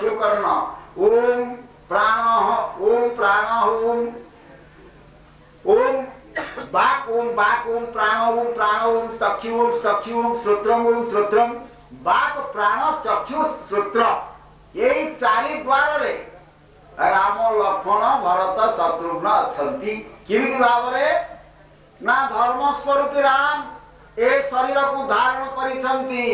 चक्षुकर्ण ओम प्राण ओम प्राण ओम बाक ओम प्राण ओम चक्षु ओम श्रोत्रम बाक प्राण चक्षु श्रोत्र यही चारि द्वार रे राम लक्ष्मण भरत शत्रुघ्न अच्छी किमिति भाव ना धर्म स्वरूप राम ए शरीर को धारण करिसंती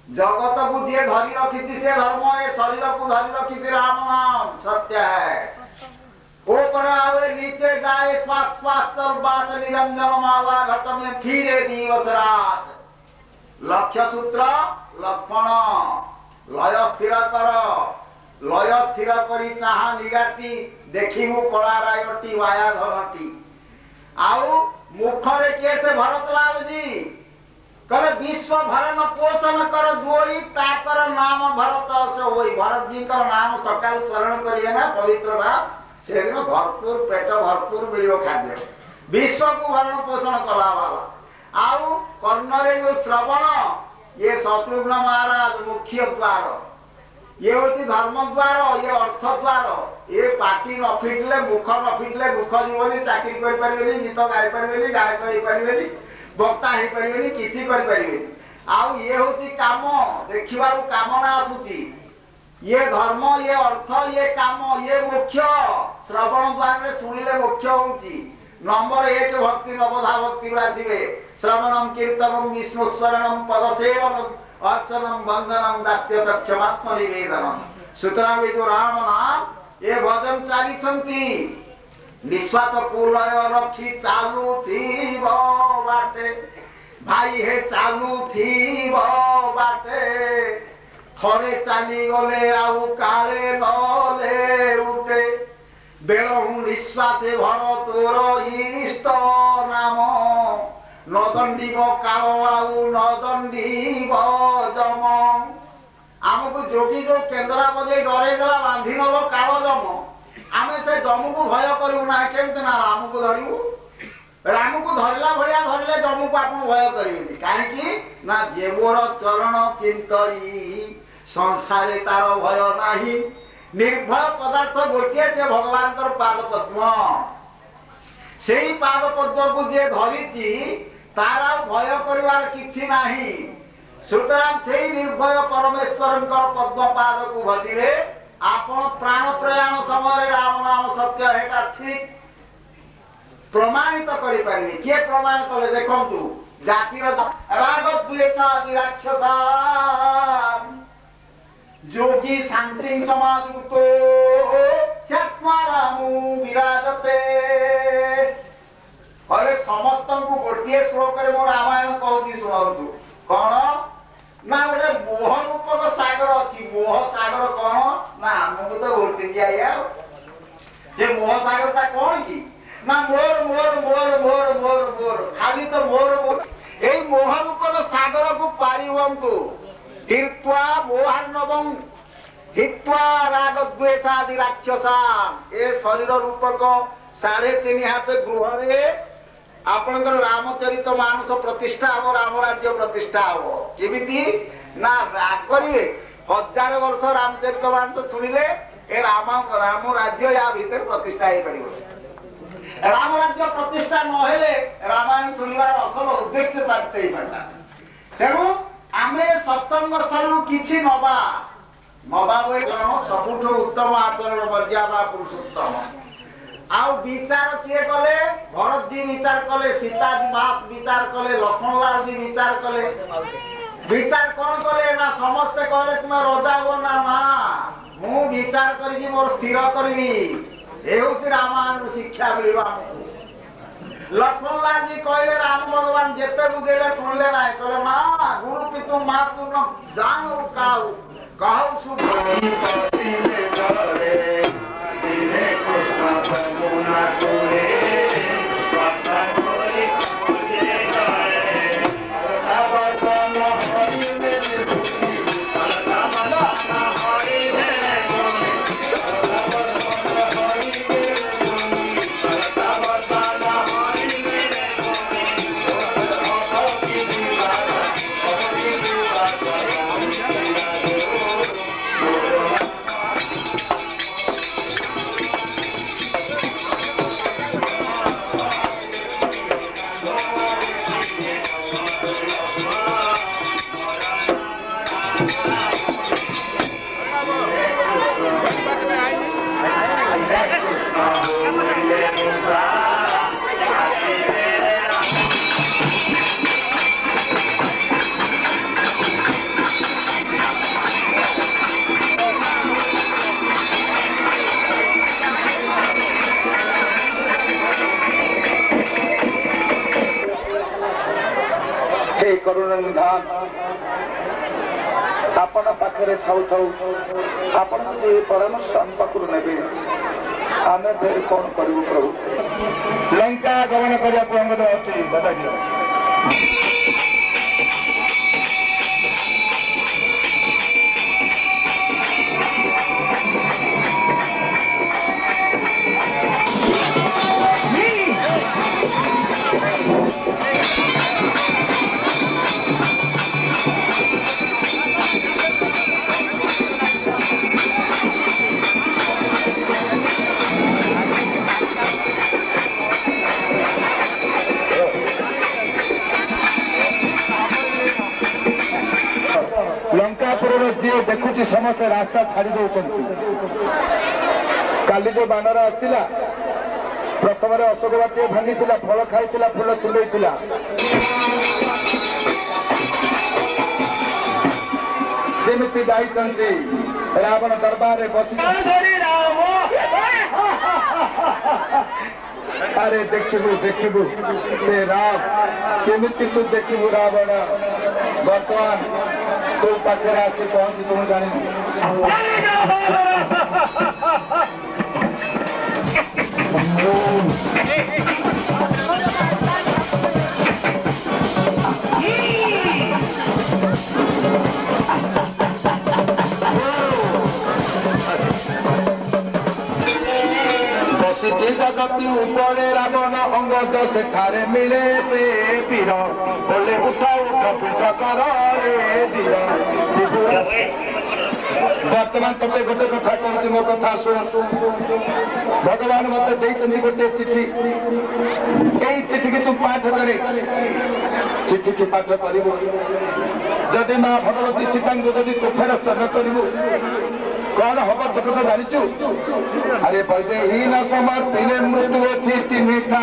जगत को जे धरी रखी से धर्म ए शरीर को धरी रखी राम नाम सत्य है ऊपर आवे नीचे जाए श्वास श्वास बात निरंजन माला घट में फिरे दिवस रात लक्ष्य सूत्र लक्ष्मण लय स्थिर कर लय स्थिर करी चाहा निगाटी देखिमु कला रायटी वाया धरती आउ मुखरे किए से भरतलाल जी करे विश्व भरण पोषण कर जोई ताकर नाम भरत से वही भरत जी का नाम सकाल स्मरण करिए ना पवित्र नाम से दिन भरपूर पेट भरपूर मिलियो खाद्य विश्व को भरण पोषण कला वाला आउ कर्णरे जो श्रवण ये शत्रुघ्न महाराज मुख्य द्वार ये होती धर्म द्वार ये अर्थ द्वार ये पार्टी न फिटले मुख जीवन चाकरी कर परिबेनी गीत गाई परिबेनी गायक हो परिबेनी वक्ता हो परिबेनी किछि कर परिबेनी आउ ये होती काम देखिबारु कामना आसुची ये धर्म ये अर्थ ये काम ये मुख्य श्रवण द्वारा शुणिले मुख्य होची नंबर 1 भक्ति नवधा भक्ति आसवे श्रवणम कीर्तनम विष्णु स्मरणम पदसेवनम अर्चनम वंदनम दास्य सक्षमात्म निवेदनम सुतरां जो राम नाम ये भजन चालिछंती निश्वास को लय रखी चालू थी बाटे भाई हे चालू थी बाटे थरे चाली गले आउ काले नले उठे बेलहु निश्वासे भर तोर इष्ट नाम नदंडीब काल आउ नदंडीब जम आमको जोगी जो केंद्रा बजे डरे गला बांधी नब काल जम आमे से जम को भय करू ना केमते ना राम को धरिबू राम को धरला भया धरले जम को आपन भय करिबेनी काहे कि ना जेबोर चरण चिंतई संसारे तार भय नाही निर्भय पदार्थ गोटे से भगवान पाद पद्म से पाद पद्म को जे धरी तार भय कर किछि नाही सुतरां से निर्भय परमेश्वर पद्म पाद को भजिले आपण प्राण प्रयाण समय राम नाम सत्य है ठीक प्रमाणित करि पारिबे के प्रमाण कले देखंतु जातिर राग द्वेष आदि राक्षसा जोगी शांति समाजुक्तो ह्यात्मारामु विराजते अरे समस्त को गोटे श्लोक मो रामायण कहती शुणु कौन ना गोटे मोह रूपक सागर अच्छी मोह सागर कौन ना आमको तो उल्टी दिया से मोह सागर ता कौन की ना मोर मोर मोर मोर मोर मोर खाली तो मोर मोर यही मोह रूपक सागर को पारिबंतु हित्वा मोहार्णवं हित्वा राग द्वेषादि राक्षसा ए शरीर रूपक 3.5 हाथ गृह आपनकर रामचरित मानस प्रतिष्ठा हम राम राज्य प्रतिष्ठा हम केमिति ना राग करिए 1000 वर्ष रामचरित मानस सुनिले ए राम राज्य या भीतर प्रतिष्ठा हे परिबो राम राज्य प्रतिष्ठा न हेले रामायण सुनिबार असल उद्देश्य साधते ही पड़ता तेणु आमे सत्संग स्थल किछि नबा सबुठ उत्तम आचरण मर्यादा पुरुषोत्तम आउ विचार किए कले भरत जी विचार कले सीता जी बाप विचार कले लक्ष्मणलाल जी विचार कले विचार कौन कले ना समस्ते कहले तुम रजा हो ना ना मु विचार करी मोर स्थिर करी रामायण शिक्षा मिलवा लक्ष्मणलाल जी कहले राम भगवान जेते बुझेले सुनले ना कहले ना गुरु पितु मातु न जानो काऊ कहू सुन हे करुणानिधान आपण पाखरे थाऊ थाऊ आपण ଯଦି ଏ ପରାମର୍ଶ ଆମ ପାଖରୁ ନେବେ ଆମେ ଫେର କଣ କରିବୁ ପ୍ରଭୁ? ଲଙ୍କା ଗମନ କରିବାକୁ ଆମର ଅଛି ବତାଦିଅ। ଲଙ୍କାପୁରର ଯିଏ ଦେଖୁଛି ସମସ୍ତେ ରାସ୍ତା ଛାଡି ଦଉଛନ୍ତି। କାଲି ଯୋଉ ବାନର ଆସିଥିଲା ପ୍ରଥମରେ ଅଶୋକ ବାଟିଏ ଭାଙ୍ଗିଥିଲା, ଫଳ ଖାଇଥିଲା, ଫୁଲ ଛିଣ୍ଡେଇଥିଲା। ଯେମିତି ଯାଇଛନ୍ତି ରାବଣ ଦରବାରରେ ବସି ଆରେ ଦେଖିବୁ ଦେଖିବୁ ସେ ରାମ କେମିତି ତୁ ଦେଖିବୁ ରାବଣ ବର୍ତ୍ତମାନ ତୋ ପାଖରେ ଆସି ପହଞ୍ଚି ତୁ ଜାଣିବୁ। ବସିଛି ଜଗତି ଉପରେ ରାବଣ ଅଙ୍ଗଦ ସେଠାରେ ମିଳେ ସେ ବୀର ବୋଲେ ଉଠ ଉଠ ପିଛ କର ରେ ବୀର। ବର୍ତ୍ତମାନ ତତେ ଗୋଟେ କଥା କହୁଛି, ମୋ କଥା ଶୁଣ। ଭଗବାନ ମତେ ଦେଇଛନ୍ତି ଗୋଟେ ଚିଠି, ଏଇ ଚିଠିକି ତୁ ପାଠ କରେ। ଚିଠିକି ପାଠ କରିବୁ, ଯଦି ମା ଭଗବତୀ ସୀତାଙ୍କୁ ଯଦି ତୁ ଫେରସ୍ତ ନ କରିବୁ କଣ ହବ ତୁ କଥା ଜାଣିଛୁ? ଆରେ ବୈଦେହୀନ ସମର୍ପିଲେ ମୃତ୍ୟୁ ଅଛି ଚିହ୍ନିଥା।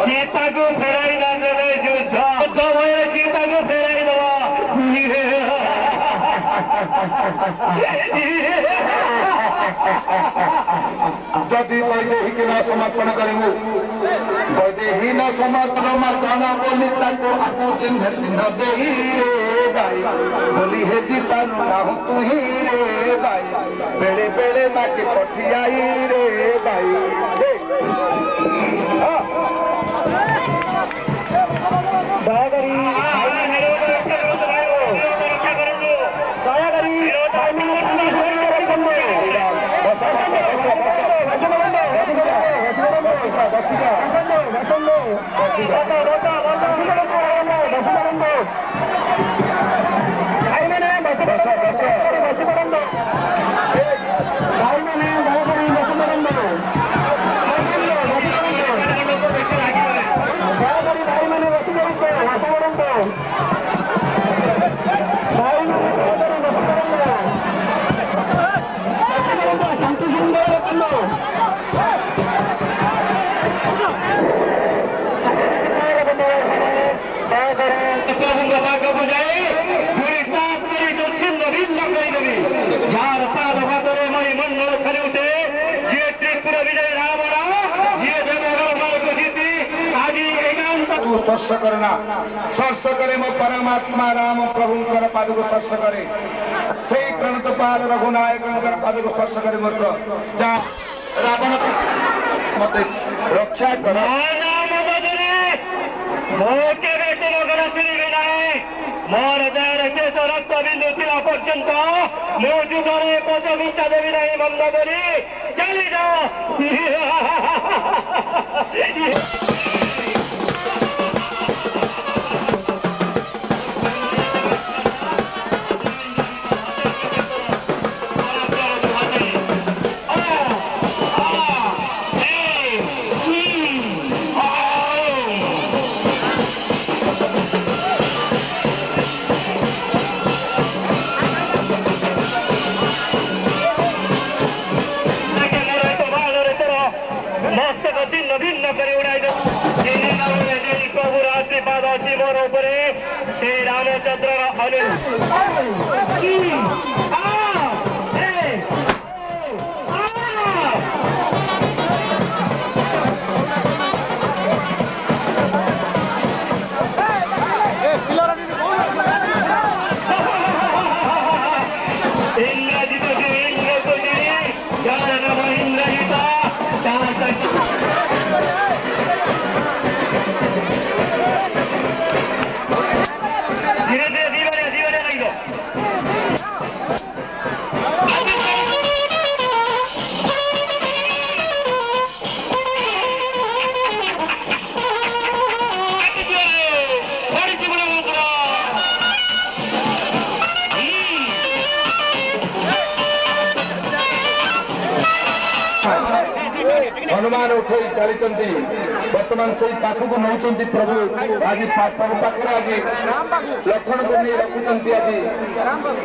ସୀତାକୁ ଫେରାଇ ନ ଦେବେ ଯୁଦ୍ଧ ସୀତାକୁ ଫେରାଇ ଦେବ। ଯଦି ବୈଦେହୀକି ନ ସମର୍ପଣ କରିବୁ, ବୈଦେହୀନ ସମର୍ପଣ ମର୍ଦ୍ଦନ ବୋଲି ତାକୁ ଆକୁ ଚିହ୍ନ ଚିହ୍ନ ଦେଇ ଭାଇ ବୋଲି ହେଜି ପାରୁ ନାହୁଁ ତୁ ହିଁ ରେ ଭାଇ। ବେଳେ ବେଳେ ବାକି ପଠିଆଇ ରେ ଭାଇ। ଦୟାକରି ସ୍ପର୍ଶ କରନା, ସ୍ପର୍ଶ କରେ ମୋ ପରମାତ୍ମା ରାମ ପ୍ରଭୁଙ୍କର ପାଦକୁ ସ୍ପର୍ଶ କରେ। ସେଇ ପ୍ରଣତ ପାଦ ରଘୁନାୟକଙ୍କର ପାଦକୁ ସ୍ପର୍ଶ କରେ। ମୋର ଯା ରାବଣ ମତେ ରକ୍ଷା କର। ମୁଁ କେବେ ତୁମ ଘର ଶୁଣିବି ନାହିଁ। ମୋର ଦେହରେ ଶେଷ ରକ୍ତ ବିନ୍ଦୁ ଥିବା ପର୍ଯ୍ୟନ୍ତ ମୁଁ ଯୁଗରେ ପଦବିଞ୍ଚା ଦେବି ନାହିଁ। ବନ୍ଦ କରି ଚାଲିଯାଅ। हनुमान उठे चली बर्तमान से पाखक नौ प्रभु आज प्रभु पाखे आज लक्षण को नहीं रखुंट आज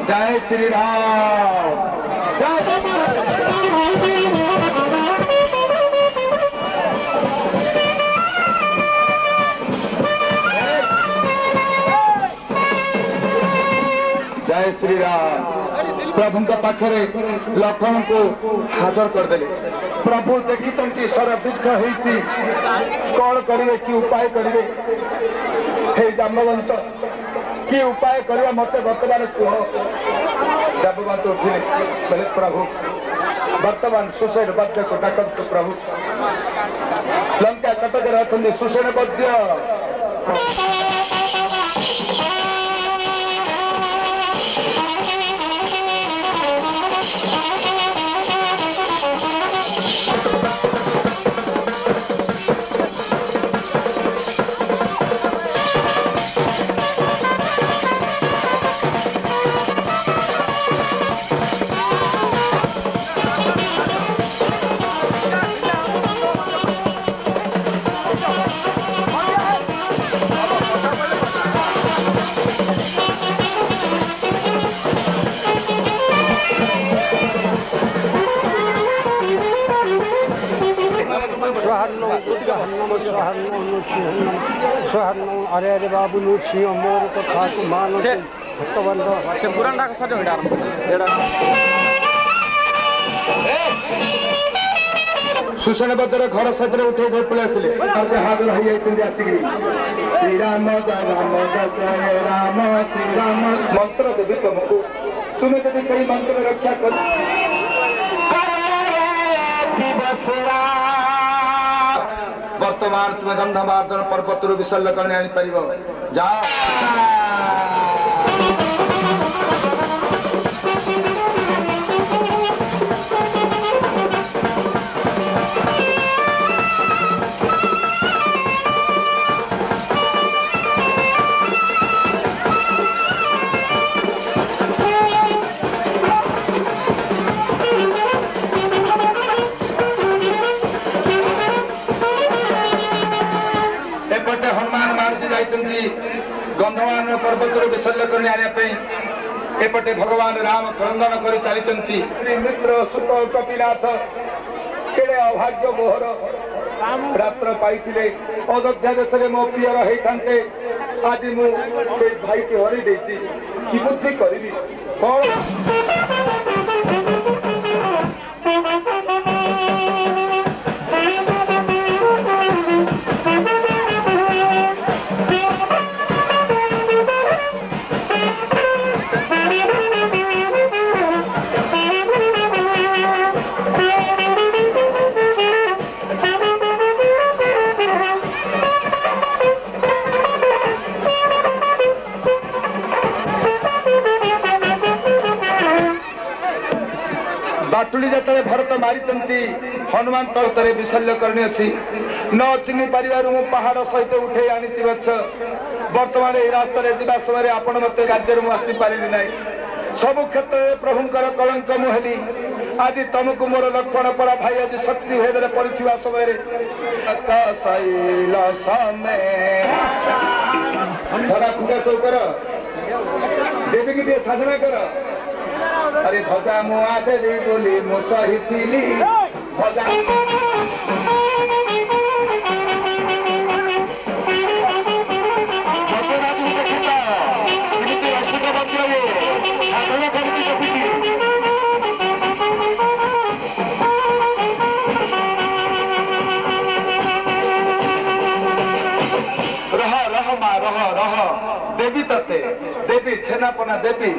जय श्री राम जय श्री राम प्रभु पाखे लक्षण को हाजर करदे प्रभु देखी सरबृद्ध कौन करेंगे कि उपाय करेंगे हे जाम्बवंत कि उपाय करवा मत बर्तमान कह जाम्बवंत उठिले बोले प्रभु बर्तमान सुसैड बद्य को डाकत प्रभु लंका कटक अच्छा सुसैड बद्य अरे अरे बाबू लूची मोर कथा मान भक्तबंध से पुराण डाक सजो सुषण बद्र घर सजरे उठे घर पलि आसिले हाजर हो आसिक श्री राम जय राम श्री राम मंत्र देवी तुमको तुम्हें यदि कई मंत्र रक्षा कर वर्तमान तुम्हें गंधमार्दन पर्वत विसर्ग करने आनीपर जा गंधमान पर्वत विसर्ग करने आने एपटे भगवान राम क्रंदन कर चली श्री मित्र सुत कपिनाथ केड़े अभाग्य मोहर रात्र पाई अयोध्या देश में मो पियर होते आज मुझे भाई की हरई देती कि बुद्धि करी बाटुली जो भरत मारी हनुमान तौर विसर्ग करनी अच्छी न चिन्ह पार मु पहाड़ सहित उठे आनी गछ बर्तमान ये रास्त जा समय आपण मत राज्य मुझे आसीपारि ना सबु क्षेत्र में प्रभुंर कलंक मुहली आज तुमको मोर लक्ष्मण परा भाई आज शक्ति भेद पड़ा समय खुटा सब कर देवी की टे साधना कर अरे भजा मुआ दे बोली मो सही भजा रसिक ଦୋଳ କରୁଛି ଦେଖୁଛି। ରହ ରହ ମା ରହ ରହ ଦେବି ତତେ ଦେବି ଛେନାପନା ଦେବି।